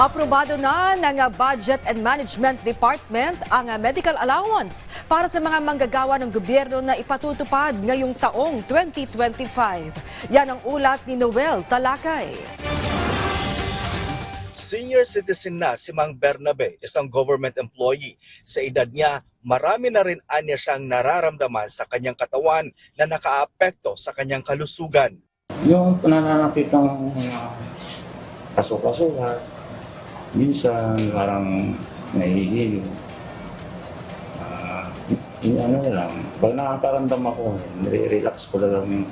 Aprobado na ng Budget and Management Department ang medical allowance para sa mga manggagawa ng gobyerno na ipatutupad ngayong taong 2025. Yan ang ulat ni Noel Talakay. Senior citizen na si Mang Bernabe, isang government employee. Sa edad niya, marami na rin anya siyang nararamdaman sa kanyang katawan na nakaapekto sa kanyang kalusugan. Yung pananakitang kaso-kaso, minsan parang nahihilo. Ano na lang, pag nakakaramdam ako, nire-relax ko lang yung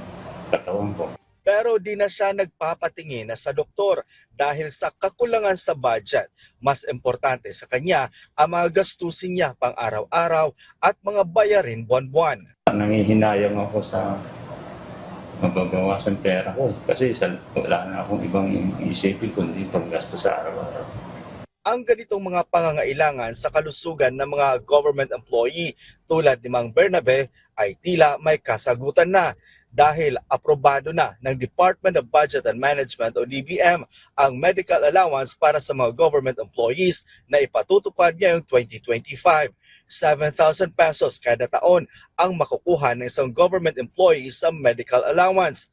katawan ko. Pero di na siya nagpapatingin na sa doktor dahil sa kakulangan sa budget. Mas importante sa kanya ang mga gastusin niya pang araw-araw at mga bayarin buwan-buwan. Nangihinayang ako sa mababawasan pera ko kasi wala na akong ibang isipin kundi panggasto sa araw-araw. Ang ganitong mga pangangailangan sa kalusugan ng mga government employee tulad ni Mang Bernabe ay tila may kasagutan na dahil aprobado na ng Department of Budget and Management o DBM ang medical allowance para sa mga government employees na ipatutupad ngayong 2025. 7,000 pesos kada taon ang makukuha ng isang government employee sa medical allowance.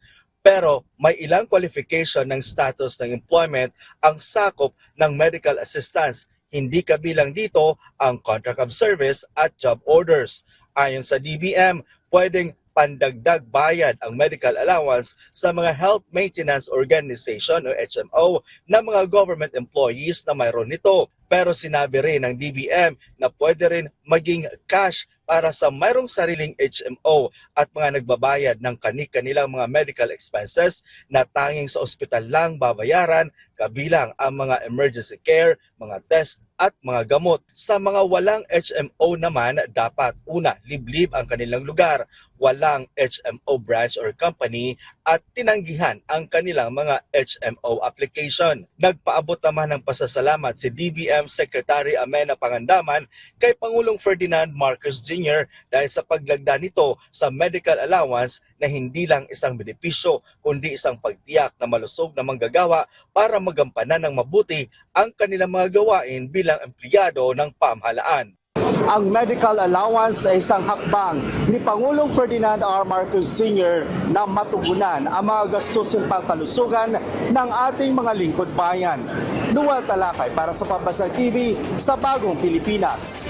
Pero may ilang qualification ng status ng employment ang sakop ng medical assistance. Hindi kabilang dito ang contract of service at job orders. Ayon sa DBM, pwedeng pandagdag bayad ang medical allowance sa mga Health Maintenance Organization o HMO na mga government employees na mayroon nito. Pero sinabi rin ng DBM na pwede rin maging cash para sa mayroong sariling HMO at mga nagbabayad ng kani-kanilang mga medical expenses na tanging sa ospital lang babayaran, kabilang ang mga emergency care, mga test at mga gamot. Sa mga walang HMO naman, dapat una, liblib ang kanilang lugar, walang HMO branch or company at tinanggihan ang kanilang mga HMO application. Nagpaabot naman ng pasasalamat si DBM Secretary Amena Pangandaman kay Pangulong Ferdinand Marcos Jr. dahil sa paglagda nito sa medical allowance na hindi lang isang benepisyo kundi isang pagtiyak na malusog na manggagawa para magampanan ng mabuti ang kanilang mga gawain bilang empleyado ng pamahalaan. Ang medical allowance ay isang hakbang ni Pangulong Ferdinand R. Marcos Sr. na matugunan ang mga gastusin pangkalusugan ng ating mga lingkod bayan. Noel Talakay para sa Pambansang TV sa Bagong Pilipinas.